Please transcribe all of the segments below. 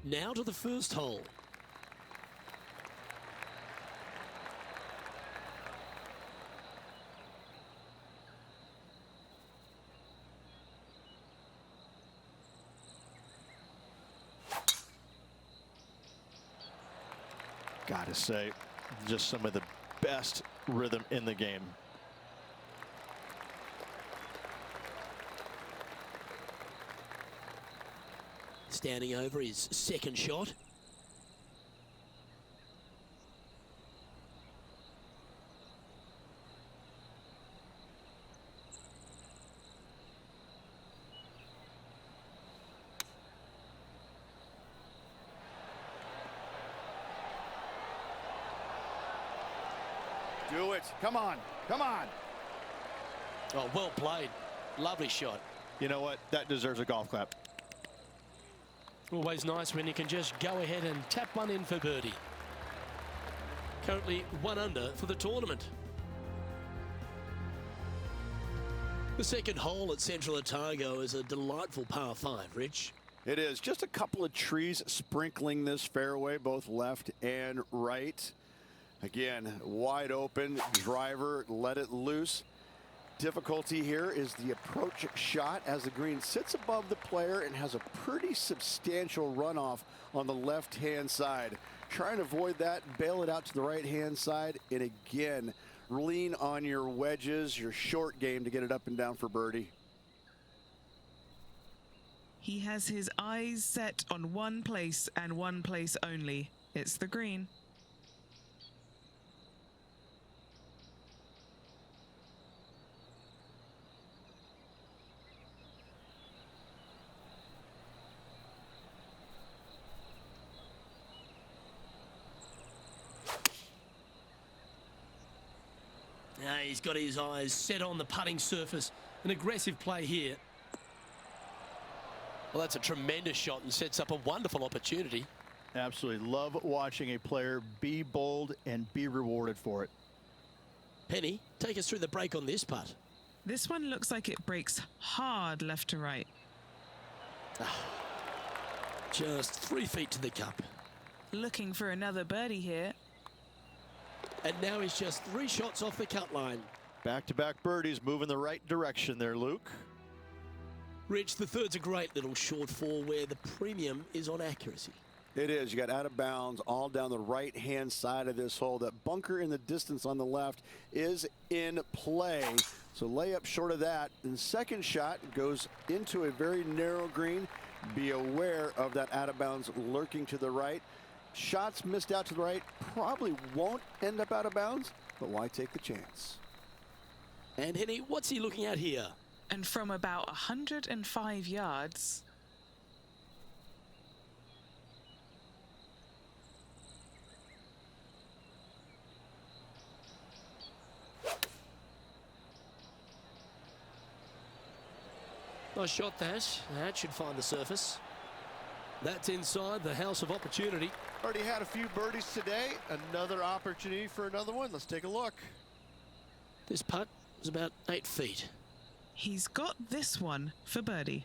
Now to the first hole. Gotta say, just some of the best rhythm in the game. Standing over his second shot. Do it. Come on. Come on. Oh, well played. Lovely shot. You know what? That deserves a golf clap. Always nice when you can just go ahead and tap one in for birdie. Currently 1 under for the tournament. The second hole at Central Otago is a delightful par 5, Rich. It is. Just a couple of trees sprinkling this fairway, both left and right. Again, wide open driver, let it loose. Difficulty here is the approach shot as the green sits above the player and has a pretty substantial runoff on the left-hand side. Trying to avoid that, bail it out to the right-hand side, and again, lean on your wedges, your short game to get it up and down for birdie. He has his eyes set on one place and one place only. It's the green. Now he's got his eyes set on the putting surface. An aggressive play here. Well, that's a tremendous shot and sets up a wonderful opportunity. Absolutely love watching a player be bold and be rewarded for it. Penny, take us through the break on this putt. This one looks like it breaks hard left to right. Just 3 feet to the cup. Looking for another birdie here. And now he's just 3 shots off the cut line. Back-to-back birdies, moving the right direction there, Luke. Rich, the third's a great little short four where the premium is on accuracy. It is. You got out of bounds all down the right-hand side of this hole. That bunker in the distance on the left is in play. So lay up short of that. And second shot goes into a very narrow green. Be aware of that out of bounds lurking to the right. Shots missed out to the right probably won't end up out of bounds, but why take the chance? And Henny, what's he looking at here? And from about 105 yards. Nice shot, that. That should find the surface. That's inside the house of opportunity. Already had a few birdies today. Another opportunity for another one. Let's take a look. This putt is about 8 feet. He's got this one for birdie.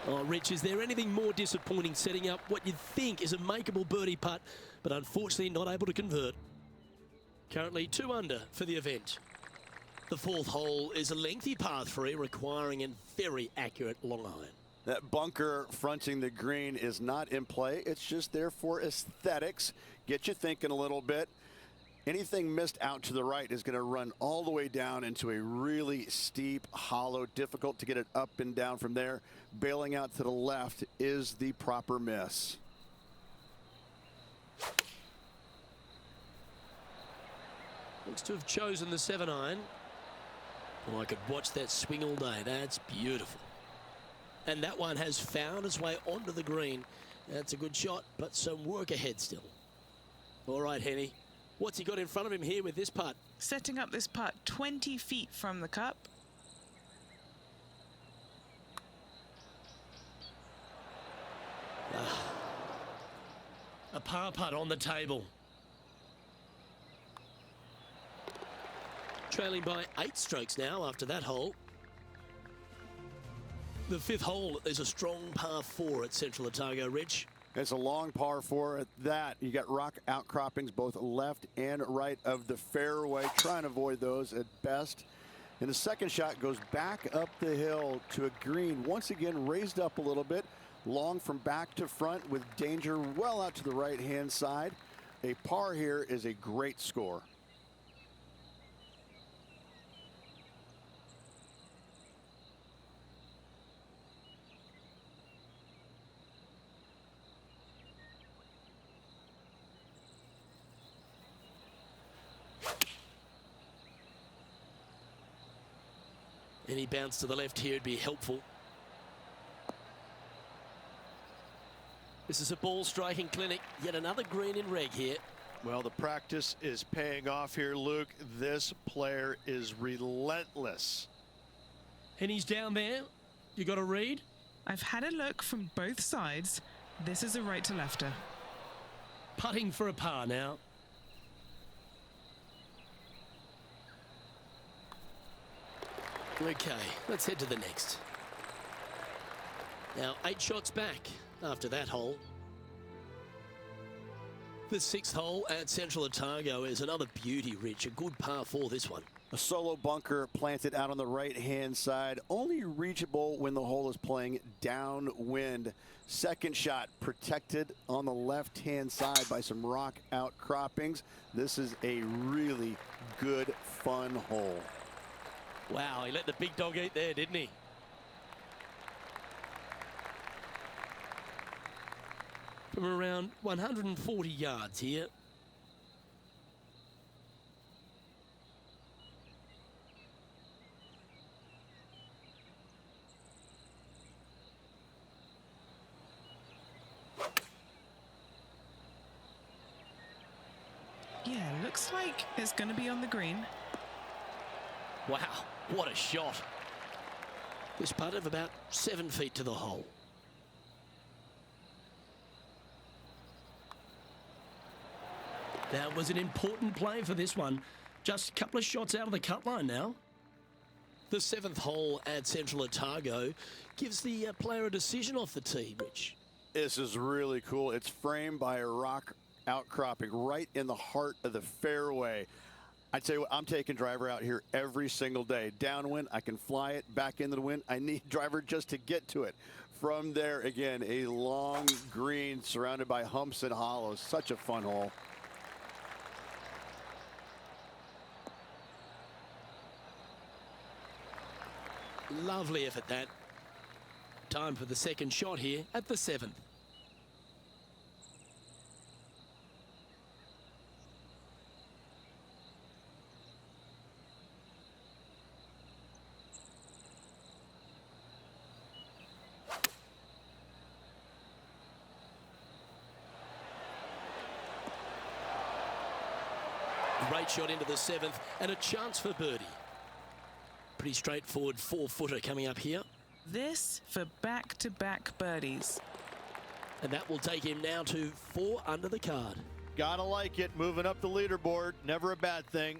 Oh, Rich, is there anything more disappointing setting up what you'd think is a makeable birdie putt, but unfortunately not able to convert? Currently 2 under for the event. The fourth hole is a lengthy par 3 requiring a very accurate long iron. That bunker fronting the green is not in play. It's just there for aesthetics. Get you thinking a little bit. Anything missed out to the right is going to run all the way down into a really steep hollow. Difficult to get it up and down from there. Bailing out to the left is the proper miss. Looks to have chosen the 7-iron. Oh, I could watch that swing all day. That's beautiful. And that one has found its way onto the green. That's a good shot, but some work ahead still. All right, Henny. What's he got in front of him here with this putt? Setting up this putt 20 feet from the cup. A par putt on the table. trailing by 8 strokes now after that hole. The 5th hole is a strong par 4 at Central Otago, Rich. It's a long par 4 at that. You got rock outcroppings both left and right of the fairway. Try and avoid those at best. And the second shot goes back up the hill to a green. Once again, raised up a little bit. Long from back to front with danger well out to the right-hand side. A par here is a great score. Any bounce to the left here would be helpful. This is a ball striking clinic. Yet another green in reg here. Well, the practice is paying off here, Luke. This player is relentless. And he's down there. You got a read? I've had a look from both sides. This is a right to lefter. Putting for a par now. Okay, let's head to the next. Now 8 shots back after that hole. The 6th hole at Central Otago is another beauty, Rich. A good par 4 this one. A solo bunker planted out on the right-hand side, only reachable when the hole is playing downwind. Second shot protected on the left-hand side by some rock outcroppings. This is a really good, fun hole. Wow, he let the big dog eat there, didn't he? From around 140 yards here. Yeah, looks like it's going to be on the green. Wow, what a shot. This putt of about 7 feet to the hole. That was an important play for this one. Just a couple of shots out of the cut line now. The 7th hole at Central Otago gives the player a decision off the tee, Rich. This is really cool. It's framed by a rock outcropping right in the heart of the fairway. I tell you what, I'm taking driver out here every single day. Downwind, I can fly it back into the wind. I need driver just to get to it. From there, again, a long green surrounded by humps and hollows. Such a fun hole. Lovely effort that. Time for the second shot here at the 7th. Great shot into the 7th and a chance for birdie. Pretty straightforward 4-footer coming up here. This for back-to-back birdies. And that will take him now to 4 under the card. Gotta like it. Moving up the leaderboard. Never a bad thing.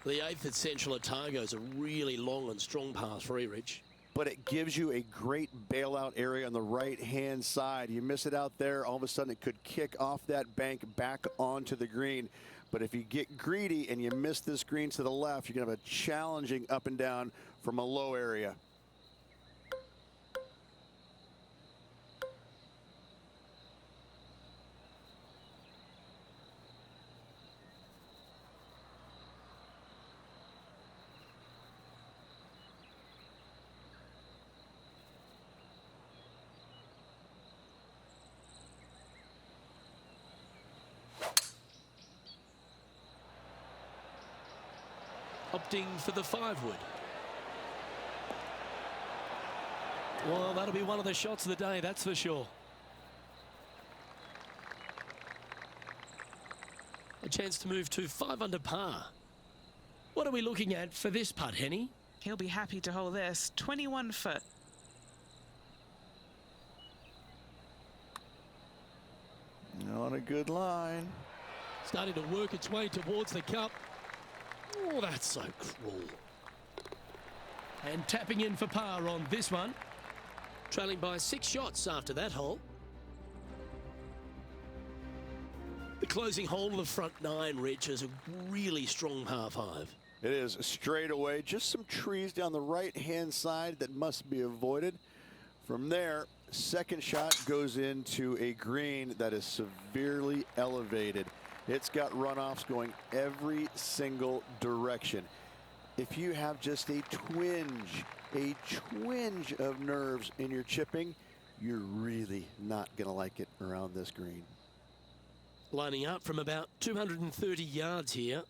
The 8th at Central Otago is a really long and strong par 3, Rich. But it gives you a great bailout area on the right-hand side. You miss it out there, all of a sudden it could kick off that bank back onto the green. But if you get greedy and you miss this green to the left, you're going to have a challenging up and down from a low area. Opting for the 5-wood. Well, that'll be one of the shots of the day, that's for sure. A chance to move to 5 under par. What are we looking at for this putt, Henny? He'll be happy to hold this. 21 foot. On a good line. Starting to work its way towards the cup. Oh, that's so cruel. And tapping in for par on this one. Trailing by 6 shots after that hole. The closing hole of the front 9, Rich, is a really strong par 5. It is straight away. Just some trees down the right-hand side that must be avoided. From there, second shot goes into a green that is severely elevated. It's got runoffs going every single direction. If you have just a twinge of nerves in your chipping, you're really not going to like it around this green. Lining up from about 230 yards here.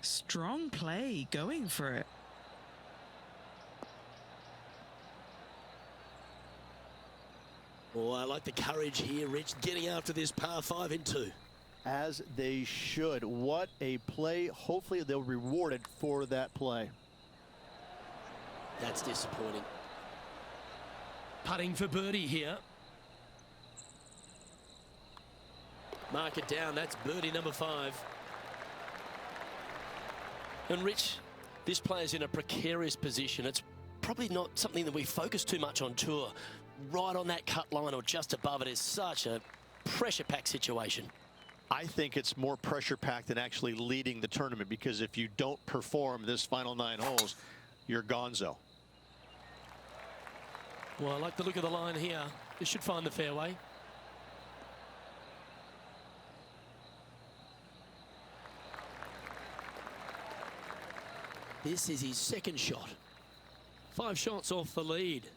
Strong play, going for it. Oh, I like the courage here, Rich, getting after this par 5 in 2. As they should. What a play. Hopefully they'll be rewarded for that play. That's disappointing. Putting for birdie here. Mark it down. That's birdie number 5. And Rich, this player's in a precarious position. It's probably not something that we focus too much on tour. Right on that cut line or just above it is such a pressure-packed situation. I think it's more pressure-packed than actually leading the tournament, because if you don't perform this final 9 holes, you're gonzo. Well, I like the look of the line here. This should find the fairway. This is his second shot. 5 shots off the lead.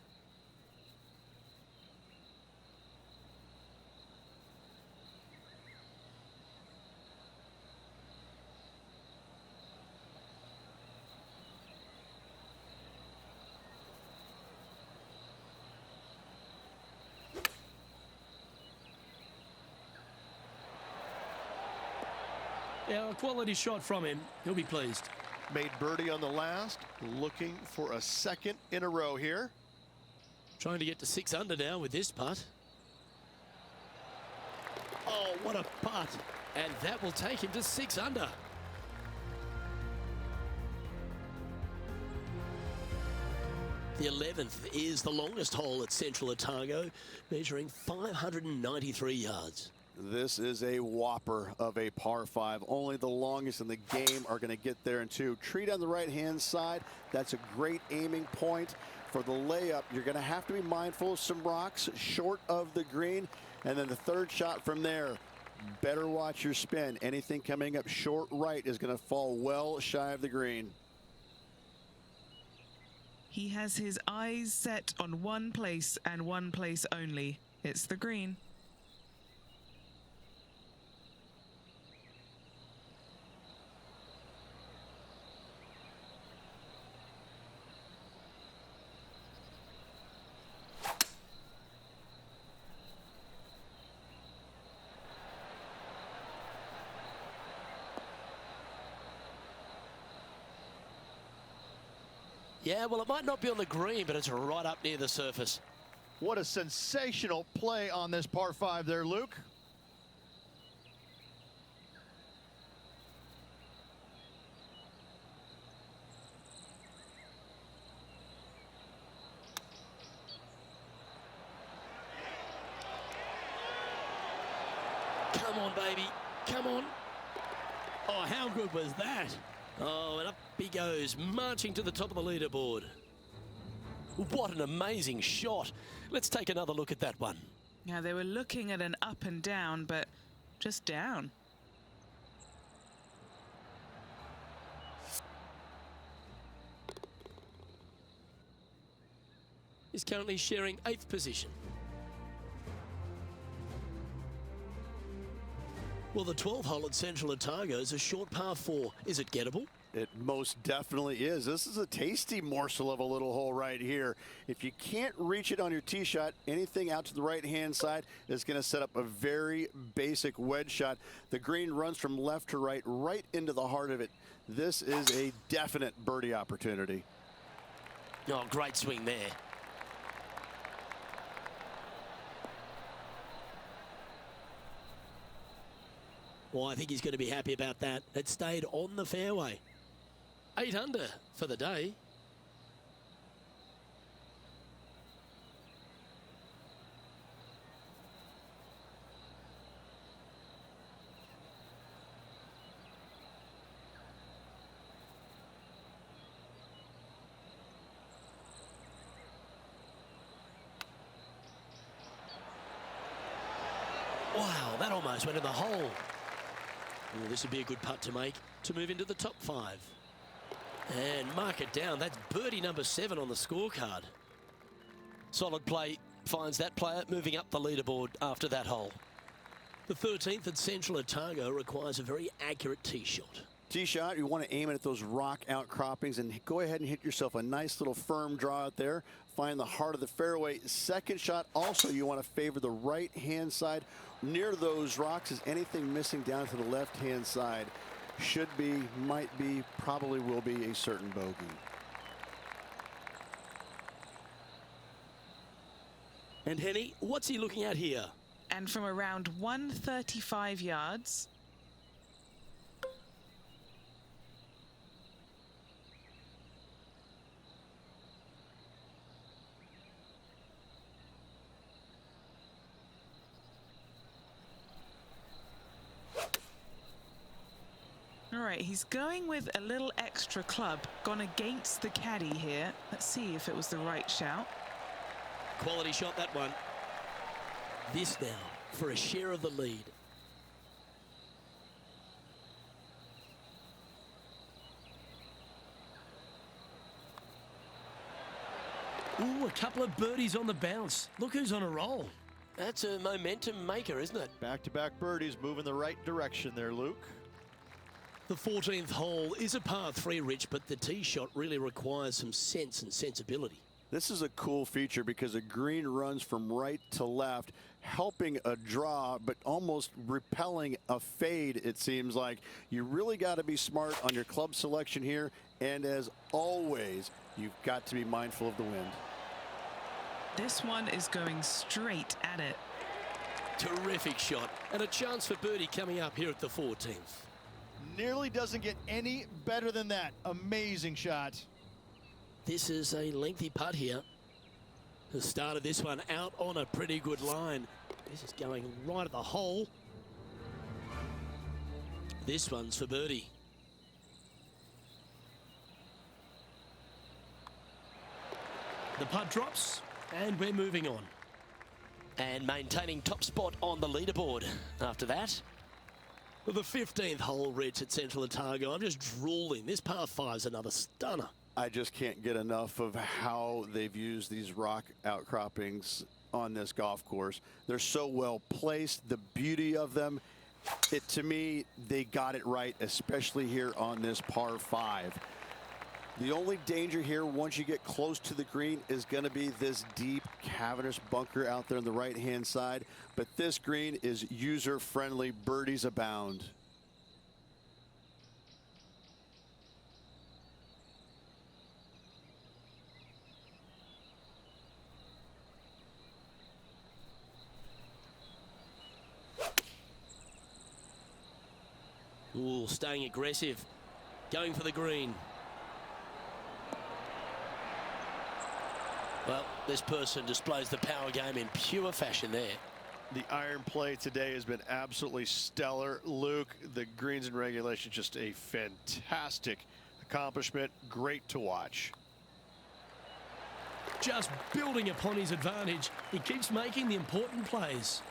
Yeah, a quality shot from him. He'll be pleased. Made birdie on the last, looking for a second in a row here. Trying to get to 6 under now with this putt. Oh, what a putt. And that will take him to 6 under. The 11th is the longest hole at Central Otago, measuring 593 yards. This is a whopper of a par 5. Only the longest in the game are going to get there in 2. Tree on the right-hand side. That's a great aiming point. For the layup, you're going to have to be mindful of some rocks short of the green. And then the third shot from there, better watch your spin. Anything coming up short right is going to fall well shy of the green. He has his eyes set on one place and one place only. It's the green. Yeah, well, it might not be on the green, but it's right up near the surface. What a sensational play on this par 5 there, Luke. Come on, baby. Come on. Oh, how good was that? Oh, and up he goes, marching to the top of the leaderboard. What an amazing shot. Let's take another look at that one. Yeah, they were looking at an up and down, but just down. He's currently sharing 8th position. Well, the 12th hole at Central Otago is a short par 4. Is it gettable? It most definitely is. This is a tasty morsel of a little hole right here. If you can't reach it on your tee shot, anything out to the right-hand side is going to set up a very basic wedge shot. The green runs from left to right, right into the heart of it. This is a definite birdie opportunity. Oh, great swing there. Well, I think he's going to be happy about that. It stayed on the fairway. 8 under for the day. Wow, that almost went in the hole. Well, this would be a good putt to make to move into the top 5. And mark it down. That's birdie number 7 on the scorecard. Solid play finds that player moving up the leaderboard after that hole. The 13th at Central Otago requires a very accurate tee shot. Tee shot, you want to aim it at those rock outcroppings and go ahead and hit yourself a nice little firm draw out there. Find the heart of the fairway. Second shot, also you want to favor the right-hand side. Near those rocks is anything missing down to the left-hand side. Should be, might be, probably will be a certain bogey. And Henny, what's he looking at here? And from around 135 yards. All right, he's going with a little extra club, gone against the caddy here. Let's see if it was the right shout. Quality shot, that one. This now for a share of the lead. Ooh, a couple of birdies on the bounce. Look who's on a roll. That's a momentum maker, isn't it? Back-to-back birdies, moving the right direction there, Luke. The 14th hole is a par 3, Rich, but the tee shot really requires some sense and sensibility. This is a cool feature because the green runs from right to left, helping a draw, but almost repelling a fade, it seems like. You really got to be smart on your club selection here, and as always, you've got to be mindful of the wind. This one is going straight at it. Terrific shot, and a chance for birdie coming up here at the 14th. Nearly doesn't get any better than that. Amazing shot. This is a lengthy putt here. The start of this one out on a pretty good line. This is going right at the hole. This one's for birdie. The putt drops, and we're moving on. And maintaining top spot on the leaderboard after that. The 15th hole, Rich, at Central Otago. I'm just drooling. This par 5's another stunner. I just can't get enough of how they've used these rock outcroppings on this golf course. They're so well placed, the beauty of them. To me, they got it right, especially here on this par 5. The only danger here once you get close to the green is going to be this deep, cavernous bunker out there on the right-hand side. But this green is user-friendly. Birdies abound. Ooh, staying aggressive. Going for the green. Well, this person displays the power game in pure fashion there. The iron play today has been absolutely stellar. Luke, the greens in regulation, just a fantastic accomplishment. Great to watch. Just building upon his advantage. He keeps making the important plays.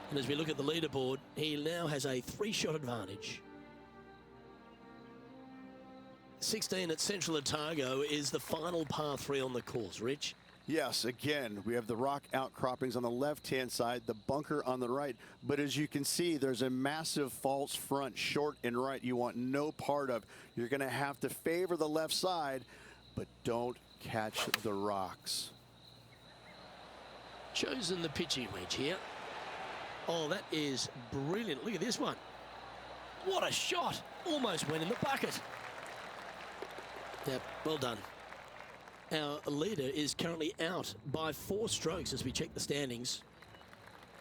And as we look at the leaderboard, he now has a 3-shot advantage. 16 at Central Otago is the final par 3 on the course, Rich. Yes, again, we have the rock outcroppings on the left-hand side, the bunker on the right. But as you can see, there's a massive false front, short and right, you want no part of. You're going to have to favor the left side, but don't catch the rocks. Chosen the pitching wedge here. Oh, that is brilliant. Look at this one. What a shot. Almost went in the bucket. Yep, well done. Our leader is currently out by 4 strokes as we check the standings.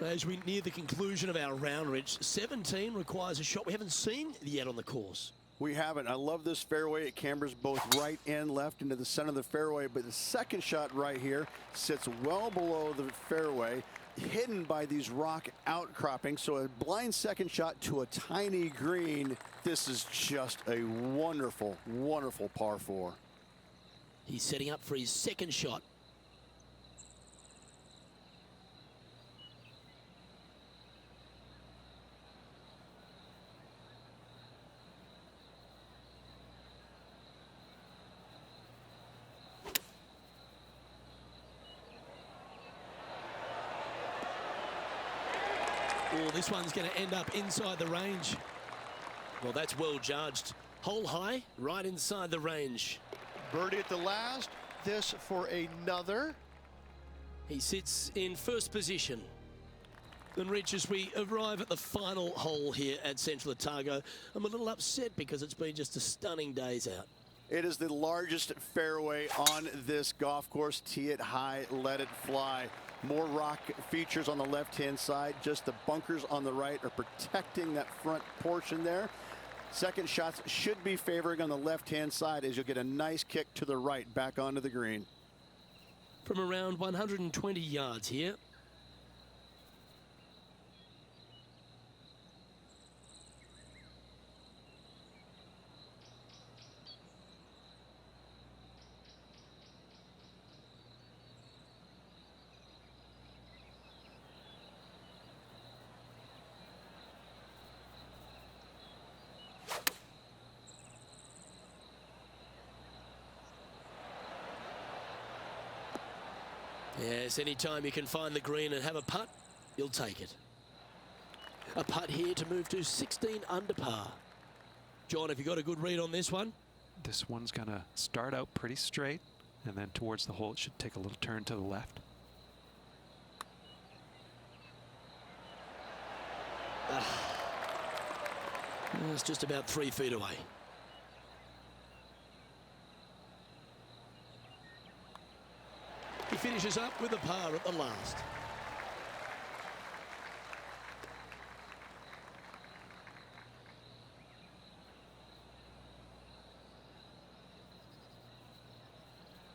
As we near the conclusion of our round, Rich, 17 requires a shot we haven't seen yet on the course. We haven't. I love this fairway. It cambers both right and left into the center of the fairway, but the second shot right here sits well below the fairway, hidden by these rock outcroppings. So a blind second shot to a tiny green. This is just a wonderful, wonderful par 4. He's setting up for his second shot. Oh, this one's going to end up inside the range. Well, that's well judged. Hole high, right inside the range. Birdie at the last. This for another. He sits in first position. And Rich, as we arrive at the final hole here at Central Otago, I'm a little upset because it's been just a stunning days out. It is the largest fairway on this golf course. Tee it high, let it fly. More rock features on the left-hand side. Just the bunkers on the right are protecting that front portion there. Second shots should be favoring on the left-hand side as you'll get a nice kick to the right back onto the green. From around 120 yards here. Yes, anytime you can find the green and have a putt, you'll take it. A putt here to move to 16 under par. John, have you got a good read on this one? This one's going to start out pretty straight, and then towards the hole, it should take a little turn to the left. It's just about 3 feet away. He finishes up with a par at the last.